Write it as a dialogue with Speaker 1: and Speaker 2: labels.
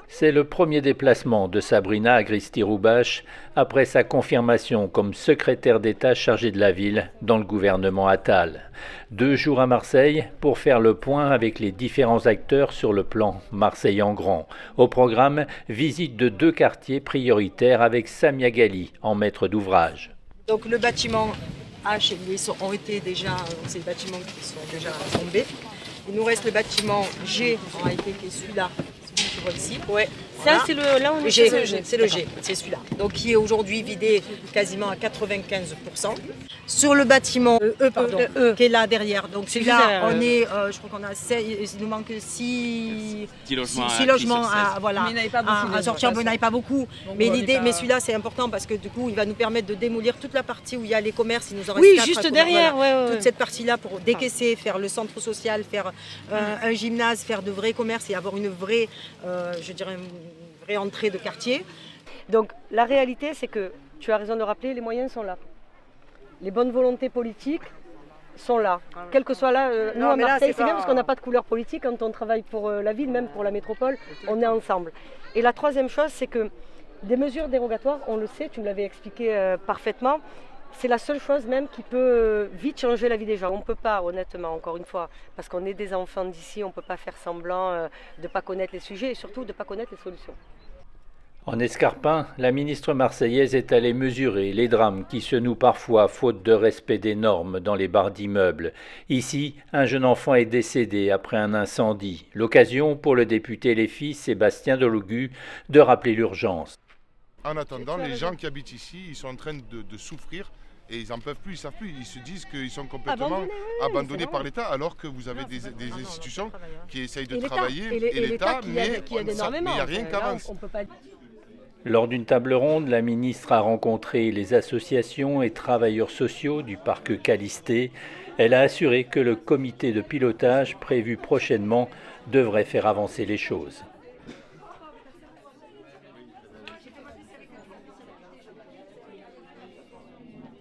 Speaker 1: C'est le premier déplacement de Sabrina Agristi-Roubache après sa confirmation comme secrétaire d'État chargée de la ville dans le gouvernement Attal. 2 jours à Marseille pour faire le point avec les différents acteurs sur le plan Marseille en grand. Au programme, visite de 2 quartiers prioritaires avec Samia Ghali en maître d'ouvrage.
Speaker 2: Donc le bâtiment H et B ont été déjà, c'est les bâtiments qui sont déjà tombés. Il nous reste le bâtiment G en réalité qui est celui-là. Tu vois ici.
Speaker 3: Ouais.
Speaker 2: Voilà.
Speaker 3: Ça c'est le là on est
Speaker 2: G,
Speaker 3: sur le G.
Speaker 2: c'est le G, c'est celui-là. Donc qui est aujourd'hui vidé quasiment à 95%. Sur le bâtiment qui est là derrière. Donc celui-là, on est, je crois qu'on a 6, il nous manque 6 logements à sortir, mais il n'y en a pas beaucoup. Mais l'idée, mais celui-là c'est important parce que du coup il va nous permettre de démolir toute la partie où il y a les commerces. Il nous en reste
Speaker 3: Oui,
Speaker 2: 4,
Speaker 3: juste derrière.
Speaker 2: voilà, toute cette partie-là pour décaisser, faire le centre social, faire un gymnase, faire de vrais commerces et avoir une vraie, je dirais, une vraie entrée de quartier.
Speaker 3: Donc la réalité c'est que, tu as raison de rappeler, les moyens sont là. Les bonnes volontés politiques sont là. Quel que soit là, nous à Marseille, c'est bien parce qu'on n'a pas de couleur politique. Quand on travaille pour la ville, même pour la métropole, on est ensemble. Et la troisième chose, c'est que des mesures dérogatoires, on le sait, tu me l'avais expliqué parfaitement, c'est la seule chose même qui peut vite changer la vie des gens. On ne peut pas, honnêtement, encore une fois, parce qu'on est des enfants d'ici, on ne peut pas faire semblant de ne pas connaître les sujets et surtout de ne pas connaître les solutions.
Speaker 1: En escarpin, la ministre marseillaise est allée mesurer les drames qui se nouent parfois faute de respect des normes dans les barres d'immeubles. Ici, un jeune enfant est décédé après un incendie. L'occasion pour le député LFI Sébastien Delogu de rappeler l'urgence.
Speaker 4: En attendant, les gens qui habitent ici, ils sont en train de souffrir et ils n'en peuvent plus, ils ne savent plus. Ils se disent qu'ils sont complètement abandonnés par l'État alors que vous avez des institutions qui essayent de travailler et l'État, mais il n'y a rien qui avance.
Speaker 1: Lors d'une table ronde, la ministre a rencontré les associations et travailleurs sociaux du parc Calisté. Elle a assuré que le comité de pilotage prévu prochainement devrait faire avancer les choses.